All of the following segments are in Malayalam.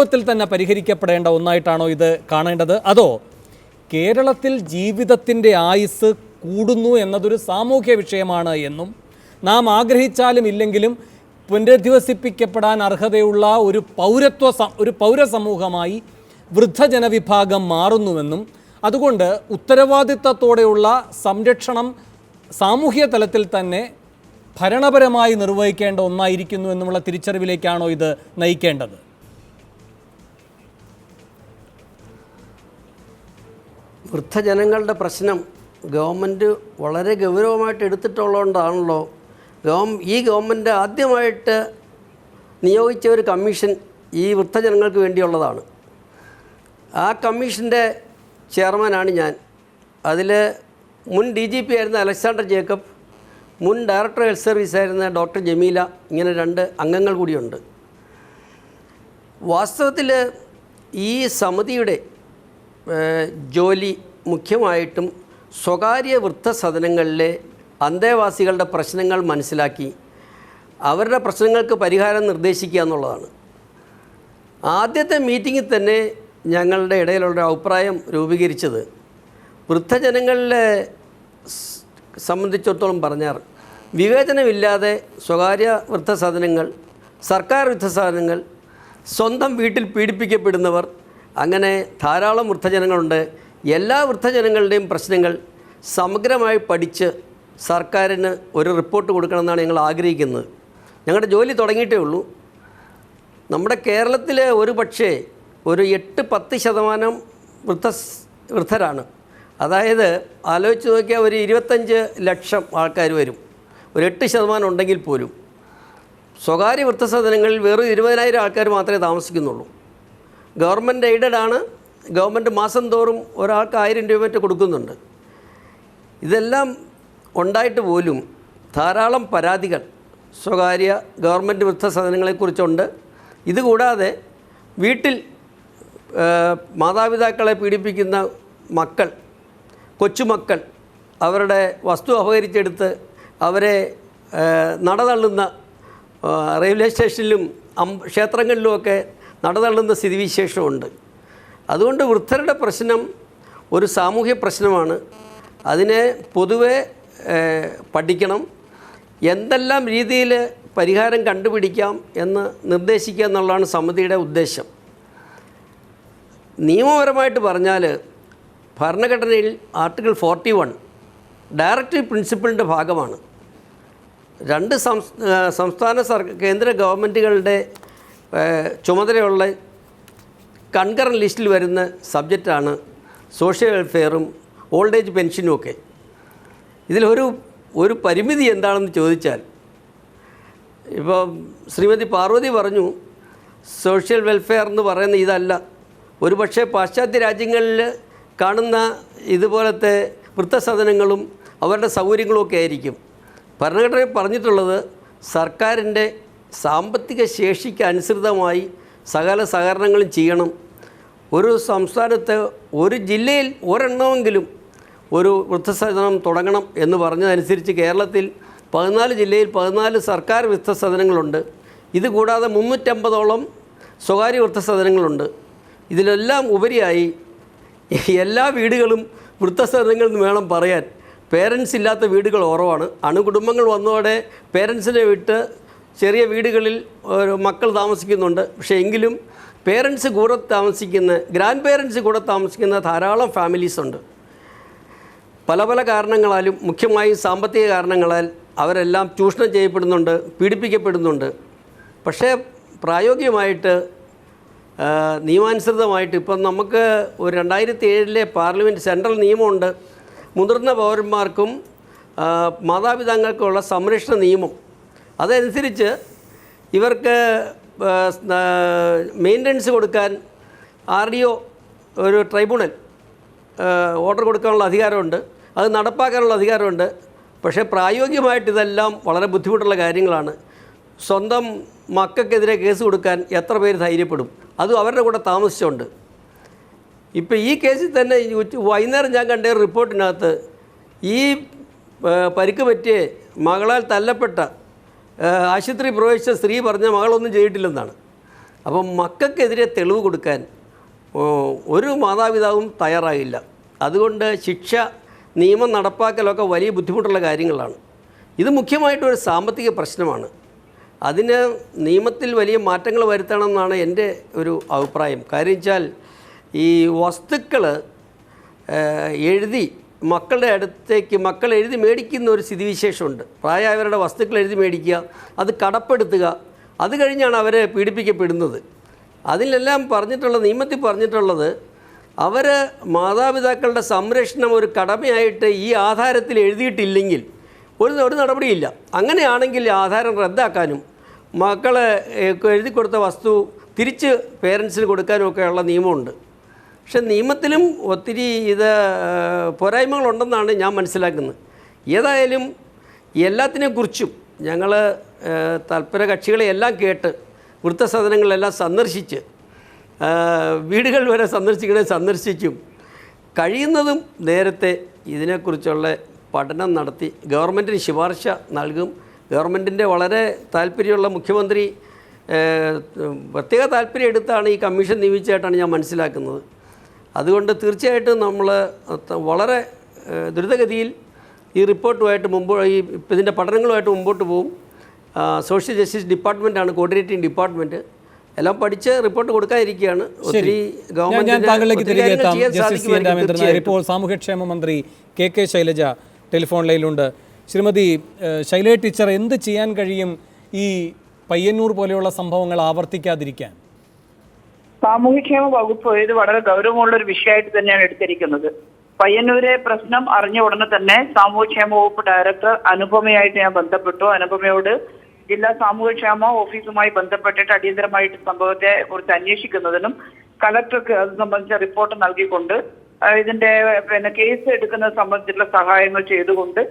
കുടുംബത്തിൽ തന്നെ പരിഹരിക്കപ്പെടേണ്ട ഒന്നായിട്ടാണോ ഇത് കാണേണ്ടത്? അതോ കേരളത്തിൽ ജീവിതത്തിൻ്റെ ആയുസ് കൂടുന്നു എന്നതൊരു സാമൂഹ്യ വിഷയമാണ് എന്നും നാം ആഗ്രഹിച്ചാലും ഇല്ലെങ്കിലും പുനരധിവസിപ്പിക്കപ്പെടാൻ അർഹതയുള്ള ഒരു പൗരസമൂഹമായി വൃദ്ധജനവിഭാഗം മാറുന്നുവെന്നും അതുകൊണ്ട് ഉത്തരവാദിത്തത്തോടെയുള്ള സംരക്ഷണം സാമൂഹ്യ തലത്തിൽ തന്നെ ഭരണപരമായി നിർവഹിക്കേണ്ട ഒന്നായിരിക്കുന്നു എന്നുമുള്ള തിരിച്ചറിവിലേക്കാണോ ഇത് നയിക്കേണ്ടത്? വൃദ്ധജനങ്ങളുടെ പ്രശ്നം ഗവൺമെൻറ് വളരെ ഗൗരവമായിട്ട് എടുത്തിട്ടുള്ളതുകൊണ്ടാണല്ലോ ഈ ഗവൺമെൻറ് ആദ്യമായിട്ട് നിയോഗിച്ച ഒരു കമ്മീഷൻ ഈ വൃദ്ധജനങ്ങൾക്ക് വേണ്ടിയുള്ളതാണ്. ആ കമ്മീഷൻ്റെ ചെയർമാനാണ് ഞാൻ. അതിൽ മുൻ DGP ആയിരുന്ന അലക്സാണ്ടർ ജേക്കബ്, മുൻ ഡയറക്ടർ ഹെൽത്ത് സർവീസ് ആയിരുന്ന ഡോക്ടർ ജമീല, ഇങ്ങനെ 2 അംഗങ്ങൾ കൂടിയുണ്ട്. വാസ്തവത്തിൽ ഈ സമിതിയുടെ ജോലി മുഖ്യമായിട്ടും സ്വകാര്യ വൃദ്ധസദനങ്ങളിലെ അന്തേവാസികളുടെ പ്രശ്നങ്ങൾ മനസ്സിലാക്കി അവരുടെ പ്രശ്നങ്ങൾക്ക് പരിഹാരം നിർദ്ദേശിക്കുക എന്നുള്ളതാണ്. ആദ്യത്തെ മീറ്റിങ്ങിൽ തന്നെ ഞങ്ങളുടെ ഇടയിലുള്ള അഭിപ്രായം രൂപീകരിച്ചത് വൃദ്ധജനങ്ങളെ സംബന്ധിച്ചിടത്തോളം പറഞ്ഞാൽ വിവേചനമില്ലാതെ സ്വകാര്യ വൃദ്ധസദനങ്ങൾ, സർക്കാർ വൃദ്ധസദനങ്ങൾ, സ്വന്തം വീട്ടിൽ പീഡിപ്പിക്കപ്പെടുന്നവർ, അങ്ങനെ ധാരാളം വൃദ്ധജനങ്ങളുണ്ട്. എല്ലാ വൃദ്ധജനങ്ങളുടെയും പ്രശ്നങ്ങൾ സമഗ്രമായി പഠിച്ച് സർക്കാരിന് ഒരു റിപ്പോർട്ട് കൊടുക്കണമെന്നാണ് ഞങ്ങൾ ആഗ്രഹിക്കുന്നത്. ഞങ്ങളുടെ ജോലി തുടങ്ങിയിട്ടേ ഉള്ളൂ. നമ്മുടെ കേരളത്തിൽ ഒരു പക്ഷേ ഒരു 8-10% വൃദ്ധരാണ്. അതായത് ആലോചിച്ച് നോക്കിയാൽ ഒരു 25 ലക്ഷം ആൾക്കാർ വരും. ഒരു 8% ഉണ്ടെങ്കിൽ പോലും സ്വകാര്യ വൃദ്ധസദനങ്ങളിൽ വെറും 20,000 ആൾക്കാർ മാത്രമേ താമസിക്കുന്നുള്ളൂ. ഗവൺമെൻറ് എയ്ഡഡ് ആണ്. ഗവൺമെൻറ് മാസം തോറും ഒരാൾക്ക് 1000 രൂപ മറ്റ് കൊടുക്കുന്നുണ്ട്. ഇതെല്ലാം ഉണ്ടായിട്ട് പോലും ധാരാളം പരാതികൾ സ്വകാര്യ ഗവൺമെൻറ് വൃദ്ധസദനങ്ങളെക്കുറിച്ചുണ്ട്. ഇതുകൂടാതെ വീട്ടിൽ മാതാപിതാക്കളെ പീഡിപ്പിക്കുന്ന മക്കൾ, കൊച്ചുമക്കൾ, അവരുടെ വസ്തു അപഹരിച്ചെടുത്ത് അവരെ നടതള്ളുന്ന, റെയിൽവേ സ്റ്റേഷനിലും ക്ഷേത്രങ്ങളിലുമൊക്കെ നടതള്ളുന്ന സ്ഥിതിവിശേഷമുണ്ട്. അതുകൊണ്ട് വൃദ്ധരുടെ പ്രശ്നം ഒരു സാമൂഹ്യ പ്രശ്നമാണ്. അതിനെ പൊതുവെ പഠിക്കണം. എന്തെല്ലാം രീതിയിൽ പരിഹാരം കണ്ടുപിടിക്കാം എന്ന് നിർദ്ദേശിക്കുക എന്നുള്ളതാണ് സമിതിയുടെ ഉദ്ദേശം. നിയമപരമായിട്ട് പറഞ്ഞാൽ ഭരണഘടനയിൽ ആർട്ടിക്കിൾ 41 ഡയറക്റ്റീവ് പ്രിൻസിപ്പിളിൻ്റെ ഭാഗമാണ്. 2 സംസ്ഥാന കേന്ദ്ര ഗവൺമെൻറ്റുകളുടെ ചുമതലയുള്ള കൺകറൻറ്റ് ലിസ്റ്റിൽ വരുന്ന സബ്ജക്റ്റാണ് സോഷ്യൽ വെൽഫെയറും ഓൾഡ് ഏജ് പെൻഷനും ഒക്കെ. ഇതിലൊരു പരിമിതി എന്താണെന്ന് ചോദിച്ചാൽ, ഇപ്പോൾ ശ്രീമതി പാർവതി പറഞ്ഞു സോഷ്യൽ വെൽഫെയർ എന്ന് പറയുന്ന ഇതല്ല. ഒരു പക്ഷേ പാശ്ചാത്യ രാജ്യങ്ങളിൽ കാണുന്ന ഇതുപോലത്തെ വൃദ്ധസദനങ്ങളും അവരുടെ സൗകര്യങ്ങളും ഒക്കെ ആയിരിക്കും. ഭരണഘടനയിൽ പറഞ്ഞിട്ടുള്ളത് സർക്കാരിൻ്റെ സാമ്പത്തിക ശേഷിക്ക് അനുസൃതമായി സകല സഹകരണങ്ങളും ചെയ്യണം. ഒരു സംസ്ഥാനത്ത് ഒരു ജില്ലയിൽ ഒരെണ്ണമെങ്കിലും ഒരു വൃദ്ധസദനം തുടങ്ങണം എന്ന് പറഞ്ഞതനുസരിച്ച് കേരളത്തിൽ 14 ജില്ലയിൽ 14 സർക്കാർ വൃദ്ധസദനങ്ങളുണ്ട്. ഇതുകൂടാതെ 350ഓളം സ്വകാര്യ വൃദ്ധസദനങ്ങളുണ്ട്. ഇതിലെല്ലാം ഉപരിയായി എല്ലാ വീടുകളും വൃദ്ധസദനങ്ങൾ എന്ന് വേണം പറയാൻ. പേരൻസ് ഇല്ലാത്ത വീടുകൾ കുറവാണ്. അണുകുടുംബങ്ങൾ വന്നതോടെ പേരൻസിനെ വിട്ട് ചെറിയ വീടുകളിൽ മക്കൾ താമസിക്കുന്നുണ്ട്. പക്ഷേ എങ്കിലും പേരൻസ് കൂടെ താമസിക്കുന്ന, ഗ്രാൻഡ് പേരൻസ് കൂടെ താമസിക്കുന്ന ധാരാളം ഫാമിലീസ് ഉണ്ട്. പല പല കാരണങ്ങളാലും, മുഖ്യമായും സാമ്പത്തിക കാരണങ്ങളാൽ അവരെല്ലാം ചൂഷണം ചെയ്യപ്പെടുന്നുണ്ട്, പീഡിപ്പിക്കപ്പെടുന്നുണ്ട്. പക്ഷേ പ്രായോഗികമായിട്ട് നിയമാനുസൃതമായിട്ട് ഇപ്പം നമുക്ക് ഒരു 2007 പാർലമെൻറ്റ് സെൻട്രൽ നിയമമുണ്ട്. മുതിർന്ന പൗരന്മാർക്കും മാതാപിതാക്കൾക്കുള്ള സംരക്ഷണ നിയമം. അതനുസരിച്ച് ഇവർക്ക് മെയിൻ്റനൻസ് കൊടുക്കാൻ RDO ഒരു ട്രൈബ്യൂണൽ ഓർഡർ കൊടുക്കാനുള്ള അധികാരമുണ്ട്. അത് നടപ്പാക്കാനുള്ള അധികാരമുണ്ട്. പക്ഷേ പ്രായോഗികമായിട്ട് ഇതെല്ലാം വളരെ ബുദ്ധിമുട്ടുള്ള കാര്യങ്ങളാണ്. സ്വന്തം മക്കൾക്കെതിരെ കേസ് കൊടുക്കാൻ എത്ര പേര് ധൈര്യപ്പെടും? അതും അവരുടെ കൂടെ താമസിച്ചുകൊണ്ട്. ഇപ്പോൾ ഈ കേസിൽ തന്നെ വൈകുന്നേരം ഞാൻ കണ്ട ഒരു റിപ്പോർട്ടിനകത്ത് ഈ പരിക്ക് പറ്റിയ മകളാൽ തല്ലപ്പെട്ട ആശുപത്രി പ്രവേശിച്ച സ്ത്രീ പറഞ്ഞ മകളൊന്നും ചെയ്തിട്ടില്ലെന്നാണ്. അപ്പം മക്കൾക്കെതിരെ തെളിവ് കൊടുക്കാൻ ഒരു മാതാപിതാവും തയ്യാറായില്ല. അതുകൊണ്ട് ശിക്ഷ, നിയമം നടപ്പാക്കലൊക്കെ വലിയ ബുദ്ധിമുട്ടുള്ള കാര്യങ്ങളാണ്. ഇത് മുഖ്യമായിട്ടൊരു സാമ്പത്തിക പ്രശ്നമാണ്. അതിന് നിയമത്തിൽ വലിയ മാറ്റങ്ങൾ വരുത്തണമെന്നാണ് എൻ്റെ ഒരു അഭിപ്രായം. കാര്യം വെച്ചാൽ ഈ വസ്തുക്കൾ എഴുതി മക്കളുടെ അടുത്തേക്ക് മക്കൾ എഴുതി മേടിക്കുന്ന ഒരു സ്ഥിതിവിശേഷമുണ്ട്. പ്രായമായവരുടെ വസ്തുക്കൾ എഴുതി മേടിക്കുക, അത് കടപ്പെടുത്തുക, അത് കഴിഞ്ഞാണ് അവർ പീഡിപ്പിക്കപ്പെടുന്നത്. അതിലെല്ലാം പറഞ്ഞിട്ടുള്ളത്, നിയമത്തിൽ പറഞ്ഞിട്ടുള്ളത്, അവർ മാതാപിതാക്കളുടെ സംരക്ഷണം ഒരു കടമയായിട്ട് ഈ ആധാരത്തിൽ എഴുതിയിട്ടില്ലെങ്കിൽ ഒരു നടപടിയില്ല. അങ്ങനെയാണെങ്കിൽ ആധാരം റദ്ദാക്കാനും മക്കളെ എഴുതി കൊടുത്ത വസ്തു തിരിച്ച് പേരൻസിന് കൊടുക്കാനും ഒക്കെയുള്ള നിയമമുണ്ട്. പക്ഷെ നിയമത്തിലും ഒത്തിരി പോരായ്മകളുണ്ടെന്നാണ് ഞാൻ മനസ്സിലാക്കുന്നത്. ഏതായാലും എല്ലാത്തിനെക്കുറിച്ചും ഞങ്ങൾ തൽപര കക്ഷികളെ എല്ലാം കേട്ട് വൃദ്ധസദനങ്ങളെല്ലാം സന്ദർശിച്ച് വീടുകൾ വരെ സന്ദർശിച്ചും കഴിയുന്നതും നേരത്തെ ഇതിനെക്കുറിച്ചുള്ള പഠനം നടത്തി ഗവൺമെൻറ്റിന് ശുപാർശ നൽകും. ഗവൺമെൻറ്റിൻ്റെ വളരെ താല്പര്യമുള്ള മുഖ്യമന്ത്രി പ്രത്യേക താല്പര്യം എടുത്താണ് ഈ കമ്മീഷൻ നിയമിച്ചതായിട്ടാണ് ഞാൻ മനസ്സിലാക്കുന്നത്. അതുകൊണ്ട് തീർച്ചയായിട്ടും നമ്മൾ വളരെ ദ്രുതഗതിയിൽ ഈ റിപ്പോർട്ടുമായിട്ട് ഇതിൻ്റെ പഠനങ്ങളുമായിട്ട് മുമ്പോട്ട് പോകും. സോഷ്യൽ ജസ്റ്റിസ് ഡിപ്പാർട്ട്മെൻറ്റാണ് കോർഡിനേറ്റിംഗ് ഡിപ്പാർട്ട്മെൻറ്റ്. എല്ലാം പഠിച്ച് റിപ്പോർട്ട് കൊടുക്കാതിരിക്കുകയാണ്. ഒത്തിരി ഗവൺമെന്റ്. ഇപ്പോൾ സാമൂഹ്യക്ഷേമ മന്ത്രി കെ ശൈലജ ടെലിഫോൺ ലൈനിലുണ്ട്. ശ്രീമതി ശൈലജ ടീച്ചർ, എന്ത് ചെയ്യാൻ കഴിയും ഈ പയ്യന്നൂർ പോലെയുള്ള സംഭവങ്ങൾ ആവർത്തിക്കാതിരിക്കാൻ? സാമൂഹ്യക്ഷേമ വകുപ്പ് ഇത് വളരെ ഗൗരവമുള്ള ഒരു വിഷയമായിട്ട് തന്നെയാണ് എടുത്തിരിക്കുന്നത്. പയ്യന്നൂരെ പ്രശ്നം അറിഞ്ഞ ഉടനെ തന്നെ സാമൂഹ്യക്ഷേമ വകുപ്പ് ഡയറക്ടർ അനുപമയായിട്ട് ഞാൻ ബന്ധപ്പെട്ടു. അനുപമയോട് ജില്ലാ സാമൂഹ്യക്ഷേമ ഓഫീസുമായി ബന്ധപ്പെട്ടിട്ട് അടിയന്തരമായിട്ട് സംഭവത്തെ കുറിച്ച് അന്വേഷിക്കുന്നതിനും കലക്ടർക്ക് അത് സംബന്ധിച്ച റിപ്പോർട്ട് നൽകിക്കൊണ്ട് ഇതിന്റെ കേസ് എടുക്കുന്നത് സംബന്ധിച്ചുള്ള സഹായങ്ങൾ ചെയ്തുകൊണ്ട്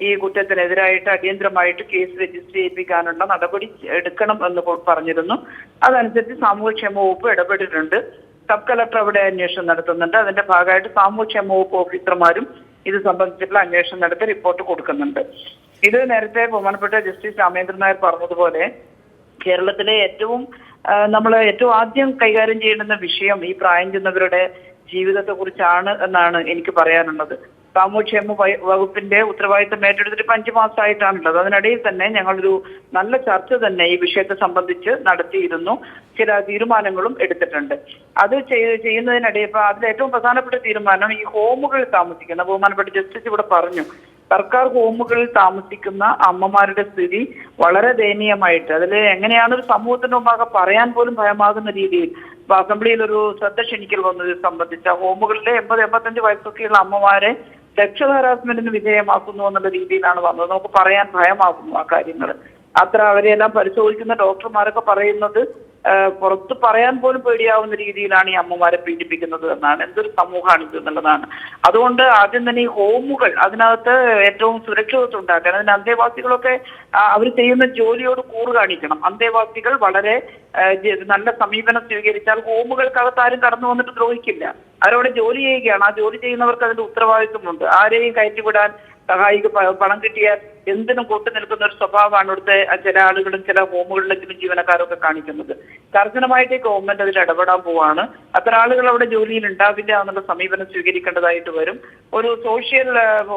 ഈ കുറ്റത്തിനെതിരായിട്ട് അടിയന്തരമായിട്ട് കേസ് രജിസ്റ്റർ ചെയ്യിപ്പിക്കാനുള്ള നടപടി എടുക്കണം എന്ന് പറഞ്ഞിരുന്നു. അതനുസരിച്ച് സാമൂഹ്യക്ഷേമ വകുപ്പ് ഇടപെട്ടിട്ടുണ്ട്. സബ് കളക്ടർ അവിടെ അന്വേഷണം നടത്തുന്നുണ്ട്. അതിന്റെ ഭാഗമായിട്ട് സാമൂഹ്യക്ഷേമ വകുപ്പ് ഓഫീസർമാരും ഇത് സംബന്ധിച്ചിട്ടുള്ള അന്വേഷണം നടത്തി റിപ്പോർട്ട് കൊടുക്കുന്നുണ്ട്. ഇത് നേരത്തെ ബഹുമാനപ്പെട്ട ജസ്റ്റിസ് രാമേന്ദ്രൻ നായർ പറഞ്ഞതുപോലെ കേരളത്തിലെ നമ്മൾ ഏറ്റവും ആദ്യം കൈകാര്യം ചെയ്യേണ്ടുന്ന വിഷയം ഈ പ്രായം ചെന്നവരുടെ ജീവിതത്തെ കുറിച്ചാണ് എന്നാണ് എനിക്ക് പറയാനുള്ളത്. സാമൂഹ്യക്ഷേമ വകുപ്പിന്റെ ഉത്തരവാദിത്തം ഏറ്റെടുത്തിട്ട് 5 മാസമായിട്ടാണുള്ളത്. അതിനിടയിൽ തന്നെ ഞങ്ങളൊരു നല്ല ചർച്ച തന്നെ ഈ വിഷയത്തെ സംബന്ധിച്ച് നടത്തിയിരുന്നു. ചില തീരുമാനങ്ങളും എടുത്തിട്ടുണ്ട്. അത് ചെയ്യുന്നതിനിടയിൽ ഇപ്പൊ അതിൽ ഏറ്റവും പ്രധാനപ്പെട്ട തീരുമാനം ഈ ഹോമുകളിൽ താമസിക്കുന്ന ബഹുമാനപ്പെട്ട ജസ്റ്റിസ് ഇവിടെ പറഞ്ഞു, സർക്കാർ ഹോമുകളിൽ താമസിക്കുന്ന അമ്മമാരുടെ സ്ഥിതി വളരെ ദയനീയമായിട്ട് അതിൽ എങ്ങനെയാണ് ഒരു സമൂഹത്തിന്റെ മുമ്പാകെ പറയാൻ പോലും ഭയമാകുന്ന രീതിയിൽ അസംബ്ലിയിൽ ഒരു ശ്രദ്ധ ക്ഷണിക്കൽ വന്നത് സംബന്ധിച്ച ഹോമുകളിലെ 80-85 വയസ്സൊക്കെയുള്ള അമ്മമാരെ സെക്ഷൽ ഹറാസ്മെന്റിന് വിധേയമാക്കുന്നു എന്നുള്ള രീതിയിലാണ് വന്നത്. നമുക്ക് പറയാൻ ഭയമാകുന്നു ആ കാര്യങ്ങൾ. അവരെല്ലാം പരിശോധിക്കുന്ന ഡോക്ടർമാരൊക്കെ പറയുന്നത് പുറത്ത് പറയാൻ പോലും പേടിയാവുന്ന രീതിയിലാണ് ഈ അമ്മമാരെ പീഡിപ്പിക്കുന്നത് എന്നാണ്. എന്തൊരു സമൂഹമാണ് ഇത് എന്നുള്ളതാണ്. അതുകൊണ്ട് ആദ്യം തന്നെ ഈ ഹോമുകൾ അതിനകത്ത് ഏറ്റവും സുരക്ഷിതത്വം ഉണ്ടാക്കാൻ അതിന് അന്തേവാസികളൊക്കെ അവർ ചെയ്യുന്ന ജോലിയോട് കൂറ് കാണിക്കണം. അന്തേവാസികൾ വളരെ നല്ല സമീപനം സ്വീകരിച്ചാൽ ഹോമുകൾക്കകത്ത് ആരും കടന്നു വന്നിട്ട് ദ്രോഹിക്കില്ല. അവരവിടെ ജോലി ചെയ്യുകയാണ്. ആ ജോലി ചെയ്യുന്നവർക്ക് അതിന്റെ ഉത്തരവാദിത്വമുണ്ട്. ആരെയും കയറ്റിവിടാൻ സഹായിക്ക് പണം കിട്ടിയാൽ എന്തിനും കൂട്ടു നിൽക്കുന്ന ഒരു സ്വഭാവമാണ് ഇവിടുത്തെ ചില ആളുകളും ചില ഹോമുകളിലെങ്കിലും ജീവനക്കാരൊക്കെ കാണിക്കുന്നത്. കർശനമായിട്ട് ഗവൺമെന്റ് അതിൽ ഇടപെടാൻ പോവാണ്. അത്തരം ആളുകൾ അവിടെ ജോലിയിൽ ഉണ്ടാവില്ല എന്നുള്ള സമീപനം സ്വീകരിക്കേണ്ടതായിട്ട് വരും. ഒരു സോഷ്യൽ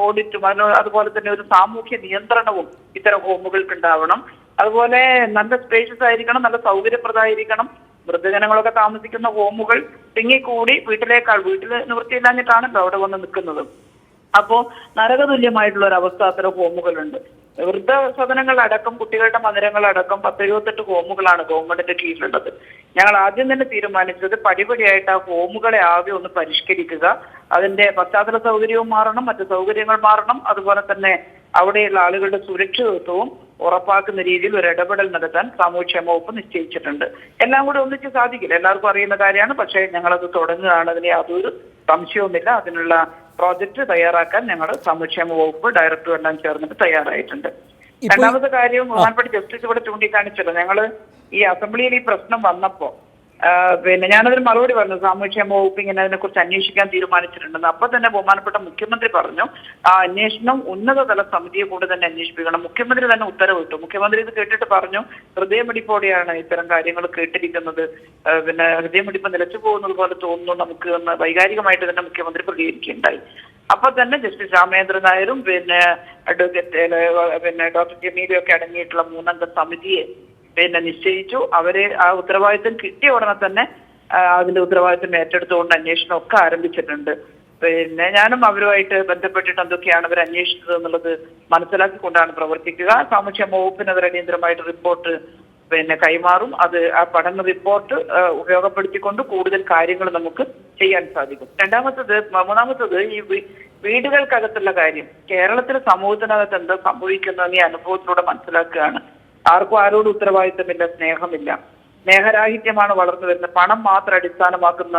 ഓഡിറ്റും അതുപോലെ തന്നെ ഒരു സാമൂഹ്യ നിയന്ത്രണവും ഇത്തരം ഹോമുകൾക്ക് ഉണ്ടാവണം. അതുപോലെ നല്ല സ്പേഷ്യസ് ആയിരിക്കണം, നല്ല സൗകര്യപ്രദമായിരിക്കണം. വൃദ്ധജനങ്ങളൊക്കെ താമസിക്കുന്ന ഹോമുകൾ തിങ്ങിക്കൂടി വീട്ടിൽ നിവൃത്തിയില്ലാഞ്ഞിട്ടാണല്ലോ അവിടെ വന്ന് നിൽക്കുന്നത്. അപ്പോ നരകതുല്യമായിട്ടുള്ള ഒരു അവസ്ഥ അത്തരം ഹോമുകളുണ്ട്. വൃദ്ധസദനങ്ങളടക്കം കുട്ടികളുടെ മന്ദിരങ്ങളടക്കം 10-28 ഹോമുകളാണ് ഗവൺമെന്റിന്റെ കീഴിലുള്ളത്. ഞങ്ങൾ ആദ്യം തന്നെ തീരുമാനിച്ചത് പടിപടിയായിട്ട് ആ ഹോമുകളെ ആകെ ഒന്ന് പരിഷ്കരിക്കുക. അതിന്റെ പശ്ചാത്തല സൗകര്യവും മാറണം, മറ്റു സൗകര്യങ്ങൾ മാറണം. അതുപോലെ തന്നെ അവിടെയുള്ള ആളുകളുടെ സുരക്ഷിതത്വവും ഉറപ്പാക്കുന്ന രീതിയിൽ ഒരു ഇടപെടൽ നടത്താൻ സാമൂഹ്യക്ഷേമ വകുപ്പ് നിശ്ചയിച്ചിട്ടുണ്ട്. എല്ലാം കൂടി ഒന്നിച്ച് സാധിക്കില്ല, എല്ലാവർക്കും അറിയുന്ന കാര്യമാണ്. പക്ഷേ ഞങ്ങളത് തുടങ്ങുകയാണ്. അതിന് യാതൊരു സംശയവുമില്ല. അതിനുള്ള പ്രോജക്റ്റ് തയ്യാറാക്കാൻ ഞങ്ങൾ സാമൂഹ്യക്ഷേമ വകുപ്പ് ഡയറക്ടറും എല്ലാം ചേർന്നിട്ട് തയ്യാറായിട്ടുണ്ട്. രണ്ടാമത്തെ കാര്യം ബഹുമാനപ്പെട്ട ജസ്റ്റിസ് ഇവിടെ ചൂണ്ടിക്കാണിച്ചല്ലോ, ഞങ്ങൾ ഈ അസംബ്ലിയിൽ ഈ പ്രശ്നം വന്നപ്പോ പിന്നെ ഞാനതിന് മറുപടി പറഞ്ഞു, സാമൂഹ്യക്ഷേമ വകുപ്പ് ഇങ്ങനെ അതിനെക്കുറിച്ച് അന്വേഷിക്കാൻ തീരുമാനിച്ചിട്ടുണ്ടെന്ന്. അപ്പൊ തന്നെ ബഹുമാനപ്പെട്ട മുഖ്യമന്ത്രി പറഞ്ഞു ആ അന്വേഷണം ഉന്നതതല സമിതിയെ കൂടെ തന്നെ അന്വേഷിപ്പിക്കണം. മുഖ്യമന്ത്രി തന്നെ ഉത്തരവിട്ടു. മുഖ്യമന്ത്രി ഇത് കേട്ടിട്ട് പറഞ്ഞു ഹൃദയമിടിപ്പോടെയാണ് ഇത്തരം കാര്യങ്ങൾ കേട്ടിരിക്കുന്നത്, പിന്നെ ഹൃദയമിടിപ്പ് നിലച്ചു പോകുന്നത് പോലെ തോന്നുന്നു നമുക്ക് എന്ന് വൈകാരികമായിട്ട് തന്നെ മുഖ്യമന്ത്രി പ്രതികരിക്കുകയുണ്ടായി. അപ്പൊ തന്നെ ജസ്റ്റിസ് രാമേന്ദ്രൻ നായരും പിന്നെ അഡ്വക്കേറ്റ് പിന്നെ ഡോക്ടർ ജമീലും ഒക്കെ അടങ്ങിയിട്ടുള്ള 3 അംഗ സമിതിയെ പിന്നെ നിശ്ചയിച്ചു. അവര് ആ ഉത്തരവാദിത്വം കിട്ടിയ ഉടനെ തന്നെ അതിന്റെ ഉത്തരവാദിത്വം ഏറ്റെടുത്തുകൊണ്ട് അന്വേഷണം ഒക്കെ ആരംഭിച്ചിട്ടുണ്ട്. പിന്നെ ഞാനും അവരുമായിട്ട് ബന്ധപ്പെട്ടിട്ട് എന്തൊക്കെയാണ് അവർ അന്വേഷിച്ചത് എന്നുള്ളത് മനസ്സിലാക്കിക്കൊണ്ടാണ് പ്രവർത്തിക്കുക. സാമൂഹ്യക്ഷേമ വകുപ്പിന് അവർ അടിയന്തരമായിട്ട് റിപ്പോർട്ട് പിന്നെ കൈമാറും. അത് ആ പഠന റിപ്പോർട്ട് ഉപയോഗപ്പെടുത്തിക്കൊണ്ട് കൂടുതൽ കാര്യങ്ങൾ നമുക്ക് ചെയ്യാൻ സാധിക്കും. മൂന്നാമത്തത് ഈ വീടുകൾക്കകത്തുള്ള കാര്യം. കേരളത്തിലെ സമൂഹത്തിനകത്ത് എന്താ സംഭവിക്കുന്നതെന്ന് ഈ അനുഭവത്തിലൂടെ മനസ്സിലാക്കുകയാണ്. ആർക്കും ആരോട് ഉത്തരവാദിത്തമില്ല, സ്നേഹമില്ല, സ്നേഹരാഹിത്യമാണ് വളർന്നു വരുന്നത്. പണം മാത്രം അടിസ്ഥാനമാക്കുന്ന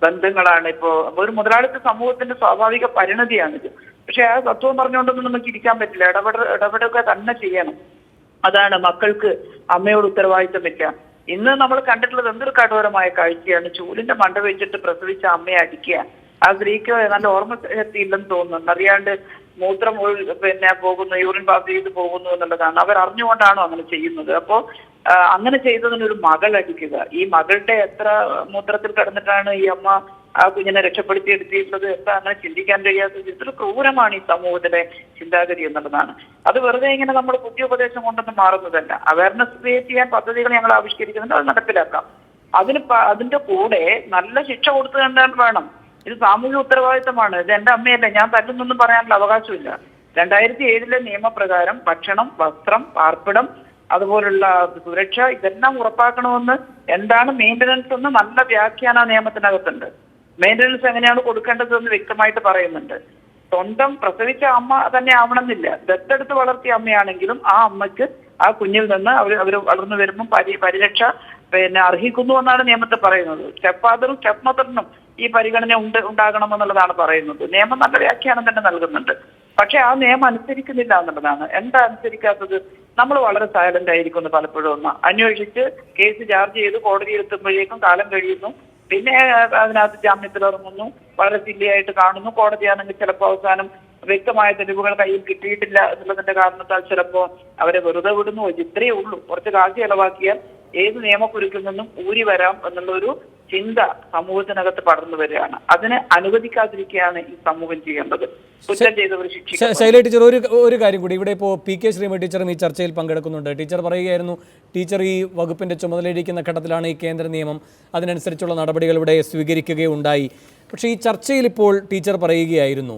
ബന്ധങ്ങളാണ് ഇപ്പോ. ഒരു മുതലാളിത്ത സമൂഹത്തിന്റെ സ്വാഭാവിക പരിണതിയാണിത്. പക്ഷെ ആ തത്വം പറഞ്ഞുകൊണ്ടൊന്നും നമുക്ക് ഇരിക്കാൻ പറ്റില്ല. ഇടപെടുക തന്നെ ചെയ്യണം. അതാണ് മക്കൾക്ക് അമ്മയോട് ഉത്തരവാദിത്തമില്ല. ഇന്ന് നമ്മൾ കണ്ടിട്ടുള്ളത് എന്തൊരു കഠോരമായ കാഴ്ചയാണ്. ചൂലിന്റെ മണ്ട വെച്ചിട്ട് പ്രസവിച്ച അമ്മയെ അടിക്കുക. ആ സ്ത്രീക്ക് നല്ല ഓർമ്മ ശക്തി ഇല്ലെന്ന് തോന്നുന്നു. അറിയാണ്ട് മൂത്രം പിന്നെ പോകുന്നു, യൂറിൻ പാസ് ചെയ്ത് പോകുന്നു എന്നുള്ളതാണ്. അവർ അറിഞ്ഞുകൊണ്ടാണോ അങ്ങനെ ചെയ്യുന്നത്? അപ്പോ അങ്ങനെ ചെയ്തതിനൊരു മകൾ അടിക്കുക. ഈ മകളുടെ എത്ര മൂത്രത്തിൽ കിടന്നിട്ടാണ് ഈ അമ്മ ആ കുഞ്ഞിനെ രക്ഷപ്പെടുത്തി എടുത്തിട്ടുള്ളത്? എന്താ അങ്ങനെ ചിന്തിക്കാൻ കഴിയാത്തത്? ഇത്ര ക്രൂരമാണ് ഈ സമൂഹത്തിലെ ചിന്താഗതി എന്നുള്ളതാണ്. അത് വെറുതെ ഇങ്ങനെ നമ്മൾ ബുദ്ധി ഉപദേശം കൊണ്ടൊന്നും മാറുന്നതല്ല. അവയർനെസ് ക്രിയേറ്റ് ചെയ്യാൻ പദ്ധതികൾ ഞങ്ങൾ ആവിഷ്കരിക്കുന്നുണ്ട്, അത് നടപ്പിലാക്കാം. അതിന്റെ കൂടെ നല്ല ശിക്ഷ കൊടുത്തു കണ്ടാൽ വേണം. ഇത് സാമൂഹിക ഉത്തരവാദിത്തമാണ്. ഇത് എന്റെ അമ്മയല്ല, ഞാൻ തല്ലുന്നൊന്നും പറയാനുള്ള അവകാശമില്ല. 2007 നിയമപ്രകാരം ഭക്ഷണം, വസ്ത്രം, പാർപ്പിടം, അതുപോലുള്ള സുരക്ഷ ഇതെല്ലാം ഉറപ്പാക്കണമെന്ന് എന്താണ് മെയിൻ്റനൻസ് എന്ന് നല്ല വ്യാഖ്യാന നിയമത്തിനകത്തുണ്ട്. മെയിൻ്റനൻസ് എങ്ങനെയാണ് കൊടുക്കേണ്ടതെന്ന് വ്യക്തമായിട്ട് പറയുന്നുണ്ട്. സ്വന്തം പ്രസവിച്ച അമ്മ തന്നെ ആവണമെന്നില്ല. ദത്തെടുത്ത് വളർത്തിയ അമ്മയാണെങ്കിലും ആ അമ്മയ്ക്ക് ആ കുഞ്ഞിൽ നിന്ന് അവർ വളർന്നു വരുമ്പോൾ പരിരക്ഷ പിന്നെ അർഹിക്കുന്നു എന്നാണ് നിയമത്തിൽ പറയുന്നത്. സ്റ്റെപ്പ് ഫാദറും സ്റ്റെപ്പ് മദറിനും ഈ പരിഗണന ഉണ്ടാകണമെന്നുള്ളതാണ് പറയുന്നത്. നിയമം നല്ല വ്യാഖ്യാനം തന്നെ നൽകുന്നുണ്ട്. പക്ഷെ ആ നിയമം അനുസരിക്കുന്നില്ല എന്നുള്ളതാണ്. എന്താ അനുസരിക്കാത്തത്? നമ്മൾ വളരെ സൈലന്റ് ആയിരിക്കുന്നു പലപ്പോഴും. അന്വേഷിച്ച് കേസ് ചാർജ് ചെയ്ത് കോടതിയിൽ എത്തുമ്പോഴേക്കും കാലം കഴിയുന്നു. പിന്നെ അതിനകത്ത് ജാമ്യത്തിൽ ഇറങ്ങുന്നു, വളരെ സില്ലിയായിട്ട് കാണുന്നു. കോടതിയാണെങ്കിൽ ചിലപ്പോൾ അവസാനം വ്യക്തമായ തെളിവുകൾ കയ്യിൽ കിട്ടിയിട്ടില്ല എന്നുള്ളതിന്റെ കാരണത്താൽ ചിലപ്പോൾ അവരെ വെറുതെ വിടുന്നു. ഇത്രയേ ഉള്ളൂ, കുറച്ച് കാശ് ചെലവാക്കിയാൽ ഏത് നിയമക്കുരുക്കിൽ നിന്നും ഊരി വരാം എന്നുള്ളൊരു ചിന്ത സമൂഹത്തിനകത്ത് പടർന്നു വരികയാണ്. അതിനെ അനുവദിക്കാതിരിക്കുകയാണ് ഈ സമൂഹം ചെയ്യേണ്ടത്. കുറ്റം ചെയ്തവർ ശിക്ഷിക്കുക. ശൈല ടീച്ചർ, ഒരു കാര്യം കൂടി. ഇവിടെ ഇപ്പോൾ പി കെ ശ്രീമതി ടീച്ചറും ഈ ചർച്ചയിൽ പങ്കെടുക്കുന്നുണ്ട്. ടീച്ചർ പറയുകയായിരുന്നു, ടീച്ചർ ഈ വകുപ്പിന്റെ ചുമതലയിരിക്കുന്ന ഘട്ടത്തിലാണ് ഈ കേന്ദ്ര നിയമം, അതിനനുസരിച്ചുള്ള നടപടികൾ ഇവിടെ സ്വീകരിക്കുകയുണ്ടായി. പക്ഷേ ഈ ചർച്ചയിൽ ഇപ്പോൾ ടീച്ചർ പറയുകയായിരുന്നു,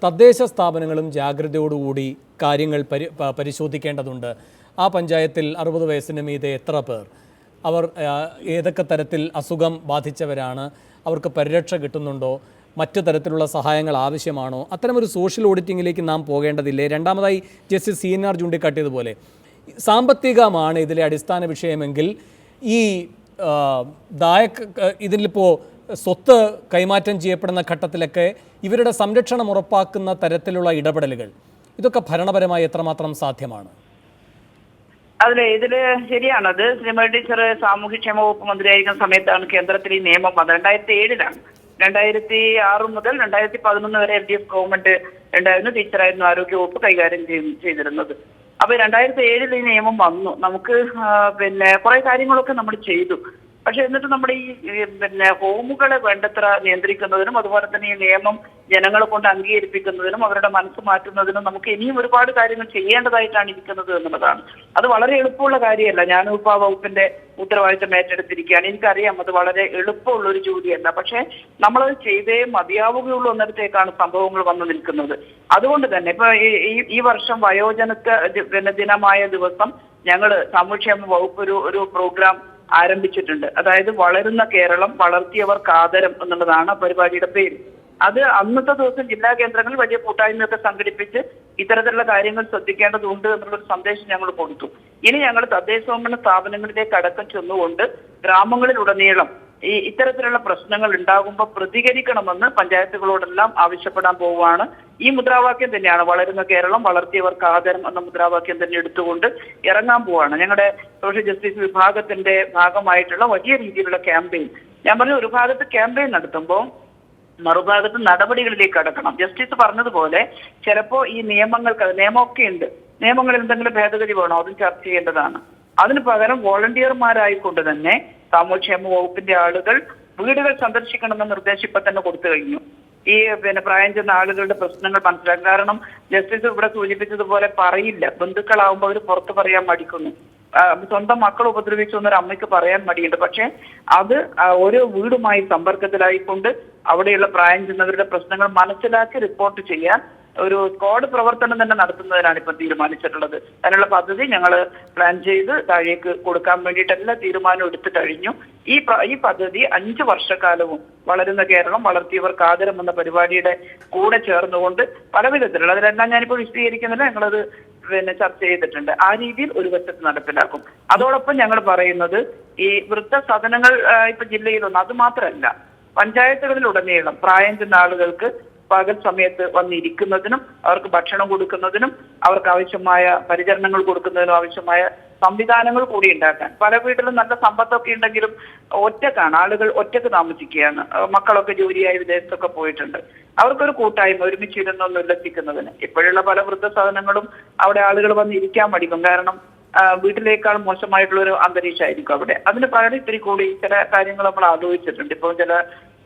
തദ്ദേശ സ്ഥാപനങ്ങളും ജാഗ്രതയോടുകൂടി കാര്യങ്ങൾ പരിശോധിക്കേണ്ടതുണ്ട്. ആ പഞ്ചായത്തിൽ 60 വയസ്സിന് മീതെ എത്ര പേർ, അവർ ഏതൊക്കെ തരത്തിൽ അസുഖം ബാധിച്ചവരാണ്, അവർക്ക് പരിരക്ഷ കിട്ടുന്നുണ്ടോ, മറ്റു തരത്തിലുള്ള സഹായങ്ങൾ ആവശ്യമാണോ, അത്തരമൊരു സോഷ്യൽ ഓഡിറ്റിങ്ങിലേക്ക് നാം പോകേണ്ടതില്ലേ? രണ്ടാമതായി ജസ്റ്റിസ് CNR ചൂണ്ടിക്കാട്ടിയതുപോലെ സാമ്പത്തികമാണ് ഇതിലെ അടിസ്ഥാന വിഷയമെങ്കിൽ ഈ ഇതിലിപ്പോൾ സ്വത്ത് കൈമാറ്റം ചെയ്യപ്പെടുന്ന ഘട്ടത്തിലൊക്കെ ഇവരുടെ സംരക്ഷണം ഉറപ്പാക്കുന്ന തരത്തിലുള്ള ഇടപെടലുകൾ, ഇതൊക്കെ ഭരണപരമായി എത്രമാത്രം സാധ്യമാണ്? ഇതില് ശരിയാണത്. ശ്രീമതി ടീച്ചർ സാമൂഹ്യക്ഷേമ വകുപ്പ് മന്ത്രിയായിരിക്കുന്ന സമയത്താണ് കേന്ദ്രത്തിൽ ഈ നിയമം വന്നത്. 2007 2006 മുതൽ 2011 വരെ LDF ഗവൺമെന്റ് ഉണ്ടായിരുന്നു. ടീച്ചറായിരുന്നു ആരോഗ്യവകുപ്പ് കൈകാര്യം ചെയ്തിരുന്നത്. അപ്പൊ 2007 ഈ നിയമം വന്നു. നമുക്ക് പിന്നെ കുറെ കാര്യങ്ങളൊക്കെ നമ്മൾ ചെയ്തു. പക്ഷെ എന്നിട്ട് നമ്മുടെ ഈ പിന്നെ ഹോമുകളെ വേണ്ടത്ര നിയന്ത്രിക്കുന്നതിനും അതുപോലെ തന്നെ ഈ നിയമം ജനങ്ങളെ കൊണ്ട് അംഗീകരിപ്പിക്കുന്നതിനും അവരുടെ മനസ്സ് മാറ്റുന്നതിനും നമുക്ക് ഇനിയും ഒരുപാട് കാര്യങ്ങൾ ചെയ്യേണ്ടതായിട്ടാണ് ഇരിക്കുന്നത് എന്നുള്ളതാണ്. അത് വളരെ എളുപ്പമുള്ള കാര്യമല്ല. ഞാനും ഇപ്പോൾ ആ വകുപ്പിന്റെ ഉത്തരവാദിത്തം ഏറ്റെടുത്തിരിക്കുകയാണ്. എനിക്കറിയാം അത് വളരെ എളുപ്പമുള്ള ഒരു ജോലിയല്ല. പക്ഷെ നമ്മളത് ചെയ്തേ മതിയാവുകയുള്ളൂ എന്നിടത്തേക്കാണ് സംഭവങ്ങൾ വന്നു നിൽക്കുന്നത്. അതുകൊണ്ട് തന്നെ ഇപ്പൊ ഈ വർഷം വയോജനത്വ ദിനമായ ദിവസം ഞങ്ങൾ സാമൂഹ്യക്ഷേമ വകുപ്പ് ഒരു പ്രോഗ്രാം ആരംഭിച്ചിട്ടുണ്ട്. അതായത് വളരുന്ന കേരളം, വളർത്തിയവർക്ക് ആദരം എന്നുള്ളതാണ് പരിപാടിയുടെ പേര്. അത് അന്നത്തെ ദിവസം ജില്ലാ കേന്ദ്രങ്ങളിൽ വലിയ കൂട്ടായ്മയൊക്കെ സംഘടിപ്പിച്ച് ഇത്തരത്തിലുള്ള കാര്യങ്ങൾ ശ്രദ്ധിക്കേണ്ടതുണ്ട് എന്നുള്ളൊരു സന്ദേശം ഞങ്ങൾ കൊടുത്തു. ഇനി ഞങ്ങൾ തദ്ദേശ സ്വയംഭരണ സ്ഥാപനങ്ങളിലേക്ക് അടക്കം ചെന്നുകൊണ്ട് ഗ്രാമങ്ങളിലുടനീളം ഇത്തരത്തിലുള്ള പ്രശ്നങ്ങൾ ഉണ്ടാകുമ്പോൾ പ്രതികരിക്കണമെന്ന് പഞ്ചായത്തുകളോടെല്ലാം ആവശ്യപ്പെടാൻ പോവുകയാണ്. ഈ മുദ്രാവാക്യം തന്നെയാണ് വളരുന്ന കേരളം വളർത്തിയവർക്ക് ആദരം എന്ന മുദ്രാവാക്യം തന്നെ എടുത്തുകൊണ്ട് ഇറങ്ങാൻ പോവാണ്. ഞങ്ങളുടെ സോഷ്യൽ ജസ്റ്റിസ് വിഭാഗത്തിന്റെ ഭാഗമായിട്ടുള്ള വലിയ രീതിയിലുള്ള ക്യാമ്പയിൻ. ഞാൻ പറഞ്ഞു, ഒരു ഭാഗത്ത് ക്യാമ്പയിൻ നടത്തുമ്പോൾ മറുഭാഗത്ത് നടപടികളിലേക്ക് കടക്കണം. ജസ്റ്റിസ് പറഞ്ഞതുപോലെ ചിലപ്പോൾ ഈ നിയമമൊക്കെ ഉണ്ട്, നിയമങ്ങളിൽ എന്തെങ്കിലും ഭേദഗതി വേണോ അതും ചർച്ച ചെയ്യേണ്ടതാണ്. അതിന് പകരം വോളണ്ടിയർമാരായിക്കൊണ്ട് തന്നെ സാമൂഹ്യക്ഷേമ വകുപ്പിന്റെ ആളുകൾ വീടുകൾ സന്ദർശിക്കണമെന്ന നിർദ്ദേശം ഇപ്പൊ തന്നെ കൊടുത്തു കഴിഞ്ഞു. ഈ പ്രായം ചെന്ന ആളുകളുടെ പ്രശ്നങ്ങൾ മനസ്സിലാക്കും. കാരണം ജസ്റ്റിസ് ഇവിടെ സൂചിപ്പിച്ചതുപോലെ പറയില്ല, ബന്ധുക്കളാവുമ്പോൾ അവർ പുറത്ത് പറയാൻ മടിക്കുന്നു. സ്വന്തം മക്കൾ ഉപദ്രവിച്ചു എന്നൊരു അമ്മയ്ക്ക് പറയാൻ മടിയുണ്ട്. പക്ഷെ അത് ഓരോ വീടുമായി സമ്പർക്കത്തിലായിക്കൊണ്ട് അവിടെയുള്ള പ്രായം ചെന്നവരുടെ പ്രശ്നങ്ങൾ മനസ്സിലാക്കി റിപ്പോർട്ട് ചെയ്യാൻ ഒരു സ്ക്വാഡ് പ്രവർത്തനം തന്നെ നടത്തുന്നതിനാണ് ഇപ്പം തീരുമാനിച്ചിട്ടുള്ളത്. അതിനുള്ള പദ്ധതി ഞങ്ങൾ പ്ലാൻ ചെയ്ത് താഴേക്ക് കൊടുക്കാൻ വേണ്ടിയിട്ട് എല്ലാ തീരുമാനവും എടുത്തു കഴിഞ്ഞു. ഈ പദ്ധതി 5 വർഷക്കാലവും വളരുന്ന കേരളം വളർത്തിയവർക്ക് ആദരം എന്ന പരിപാടിയുടെ കൂടെ ചേർന്നുകൊണ്ട് പല വിധത്തിലുള്ള, അതിലെല്ലാം ഞാനിപ്പോൾ വിശദീകരിക്കുന്നില്ല, ഞങ്ങളത് ചർച്ച ചെയ്തിട്ടുണ്ട്. ആ രീതിയിൽ ഒരു വശത്ത് നടപ്പിലാക്കും. അതോടൊപ്പം ഞങ്ങൾ പറയുന്നത് ഈ വൃദ്ധസദനങ്ങൾ ഇപ്പൊ ജില്ലയിലൊന്നും, അത് മാത്രമല്ല പഞ്ചായത്തുകളിലുടനീളം പ്രായം ചെന്ന ആളുകൾക്ക് പകൽ സമയത്ത് വന്നിരിക്കുന്നതിനും അവർക്ക് ഭക്ഷണം കൊടുക്കുന്നതിനും അവർക്ക് ആവശ്യമായ പരിചരണങ്ങൾ കൊടുക്കുന്നതിനും ആവശ്യമായ സംവിധാനങ്ങൾ കൂടി ഉണ്ടാക്കാൻ. പല വീട്ടിലും നല്ല സമ്പത്തൊക്കെ ഉണ്ടെങ്കിലും ഒറ്റക്കാണ്, ആളുകൾ ഒറ്റക്ക് താമസിക്കുകയാണ്, മക്കളൊക്കെ ജോലിയായി വിദേശത്തൊക്കെ പോയിട്ടുണ്ട്. അവർക്കൊരു കൂട്ടായ്മ ഒരുമിച്ചിരുന്നൊന്ന് ഉല്ലസിക്കുന്നതിന് ഇപ്പോഴുള്ള പല വൃദ്ധസദനങ്ങളും അവിടെ ആളുകൾ വന്ന് ഇരിക്കാൻ മടിക്കും. കാരണം വീട്ടിലേക്കാൾ മോശമായിട്ടുള്ള ഒരു അന്തരീക്ഷമായിരിക്കും അവിടെ. അതിന് പകരം ഇത്തിരി കൂടി ചില കാര്യങ്ങൾ നമ്മൾ ആലോചിച്ചിട്ടുണ്ട്. ഇപ്പോൾ ചില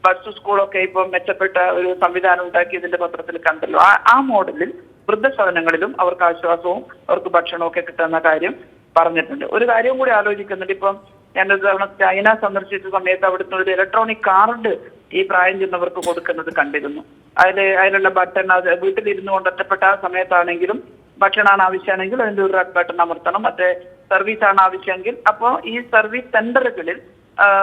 ബസ് സ്കൂളൊക്കെ ഇപ്പോൾ മെച്ചപ്പെട്ട ഒരു സംവിധാനം ഉണ്ടാക്കിയതിന്റെ പത്രത്തിൽ കണ്ടല്ലോ. ആ മോഡലിൽ വൃദ്ധസദനങ്ങളിലും അവർക്ക് ആശ്വാസവും അവർക്ക് ഭക്ഷണവും ഒക്കെ കിട്ടുന്ന കാര്യം പറഞ്ഞിട്ടുണ്ട്. ഒരു കാര്യവും കൂടി ആലോചിക്കുന്നുണ്ട്. ഇപ്പം ഞാനൊരു തവണ ചൈന സന്ദർശിച്ച സമയത്ത് അവിടുത്തെ ഒരു ഇലക്ട്രോണിക് കാർഡ് ഈ പ്രായം ചെന്നവർക്ക് കൊടുക്കുന്നത് കണ്ടിരുന്നു. അതിലുള്ള ബട്ടൺ, അത് വീട്ടിലിരുന്നു കൊണ്ട് ഒറ്റപ്പെട്ട സമയത്താണെങ്കിലും ഭക്ഷണമാണ് ആവശ്യമാണെങ്കിൽ അതിന്റെ ഒരു റെഡ് ബട്ടൺ അമർത്തണം, മറ്റേ സർവീസാണ് ആവശ്യമെങ്കിൽ അപ്പോൾ ഈ സർവീസ് സെന്ററുകളിൽ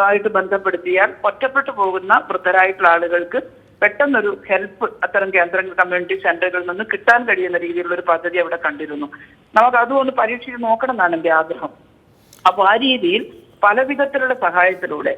ആയിട്ട് ബന്ധപ്പെടുത്തിയാൽ ഒറ്റപ്പെട്ടു പോകുന്ന വൃദ്ധരായിട്ടുള്ള ആളുകൾക്ക് പെട്ടെന്നൊരു ഹെൽപ്പ് അത്തരം കേന്ദ്രങ്ങൾ കമ്മ്യൂണിറ്റി സെന്ററുകളിൽ നിന്ന് കിട്ടാൻ കഴിയുന്ന രീതിയിലുള്ള ഒരു പദ്ധതി അവിടെ കണ്ടിരുന്നു. നമുക്ക് അതും ഒന്ന് പരീക്ഷിച്ച് നോക്കണം എന്നാണ് എൻ്റെ ആഗ്രഹം. അപ്പോൾ ആ രീതിയിൽ പല വിധത്തിലുള്ള സഹായത്തിലൂടെ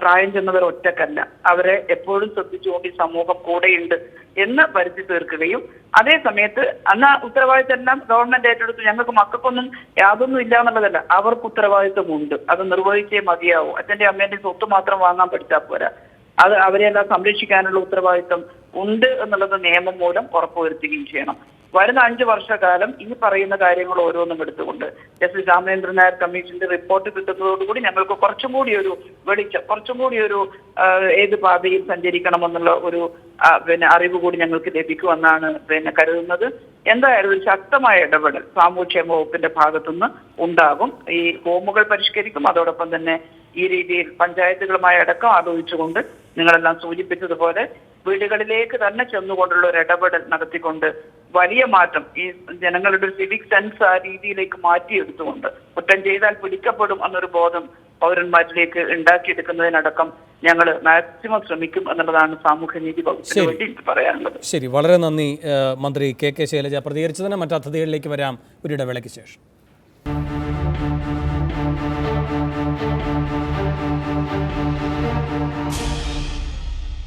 പ്രായം ചെന്നവർ ഒറ്റക്കല്ല, അവരെ എപ്പോഴും ശ്രദ്ധിച്ചുകൊണ്ട് ഈ സമൂഹം കൂടെയുണ്ട് എന്ന് വരുത്തി തീർക്കുകയും അതേ സമയത്ത് അന്ന് ഉത്തരവാദിത്തം എല്ലാം ഗവൺമെന്റ് ഏറ്റെടുത്തു. ഞങ്ങൾക്ക് മക്കൾക്കൊന്നും യാതൊന്നും ഇല്ല എന്നുള്ളതല്ല, അവർക്ക് ഉത്തരവാദിത്തമുണ്ട്, അത് നിർവഹിച്ചേ മതിയാവും. അച്ഛൻ്റെ അമ്മേന്റെ സ്വത്ത് മാത്രം വാങ്ങാൻ പഠിച്ചാൽ പോരാ, അത് അവരെല്ലാം സംരക്ഷിക്കാനുള്ള ഉത്തരവാദിത്തം ഉണ്ട് എന്നുള്ളത് നിയമം മൂലം ഉറപ്പുവരുത്തുകയും ചെയ്യണം. വരുന്ന 5 വർഷക്കാലം ഈ പറയുന്ന കാര്യങ്ങൾ ഓരോന്നും എടുത്തുകൊണ്ട് ജസ്റ്റിസ് രാമചന്ദ്രൻ നായർ കമ്മീഷന്റെ റിപ്പോർട്ട് കിട്ടുന്നതോടുകൂടി ഞങ്ങൾക്ക് കുറച്ചും കൂടി ഒരു വെളിച്ചം, കുറച്ചും കൂടി ഒരു ഏത് പാതയിൽ സഞ്ചരിക്കണമെന്നുള്ള ഒരു അറിവ് കൂടി ഞങ്ങൾക്ക് ലഭിക്കുമെന്നാണ് കരുതുന്നത്. എന്തായാലും ഒരു ശക്തമായ ഇടപെടൽ സാമൂഹ്യക്ഷേമ വകുപ്പിന്റെ ഭാഗത്തുനിന്ന് ഉണ്ടാകും. ഈ ഹോമുകൾ പരിഷ്കരിക്കും. അതോടൊപ്പം തന്നെ ഈ രീതിയിൽ പഞ്ചായത്തുകളുമായി അടക്കം ആലോചിച്ചുകൊണ്ട് നിങ്ങളെല്ലാം സൂചിപ്പിച്ചതുപോലെ വീടുകളിലേക്ക് തന്നെ ചെന്നുകൊണ്ടുള്ള ഒരു ഇടപെടൽ നടത്തിക്കൊണ്ട് വലിയ മാറ്റം ഈ ജനങ്ങളുടെ ഒരു സിവിക് സെൻസ് ആ രീതിയിലേക്ക് മാറ്റിയെടുത്തുകൊണ്ട് കുറ്റം ചെയ്താൽ പിടിക്കപ്പെടും എന്നൊരു ബോധം പൗരന്മാരിലേക്ക് ഉണ്ടാക്കിയെടുക്കുന്നതിനടക്കം ഞങ്ങൾ മാക്സിമം ശ്രമിക്കും എന്നുള്ളതാണ് സാമൂഹ്യനീതി വകുപ്പിന് വേണ്ടി എനിക്ക് പറയാനുള്ളത്. ശരി, വളരെ നന്ദി മന്ത്രി കെ കെ ശൈലജ പ്രതികരിച്ചതിന്. മറ്റു അതിഥികളിലേക്ക് വരാം ഒരു ഇടവേളയ്ക്ക് ശേഷം.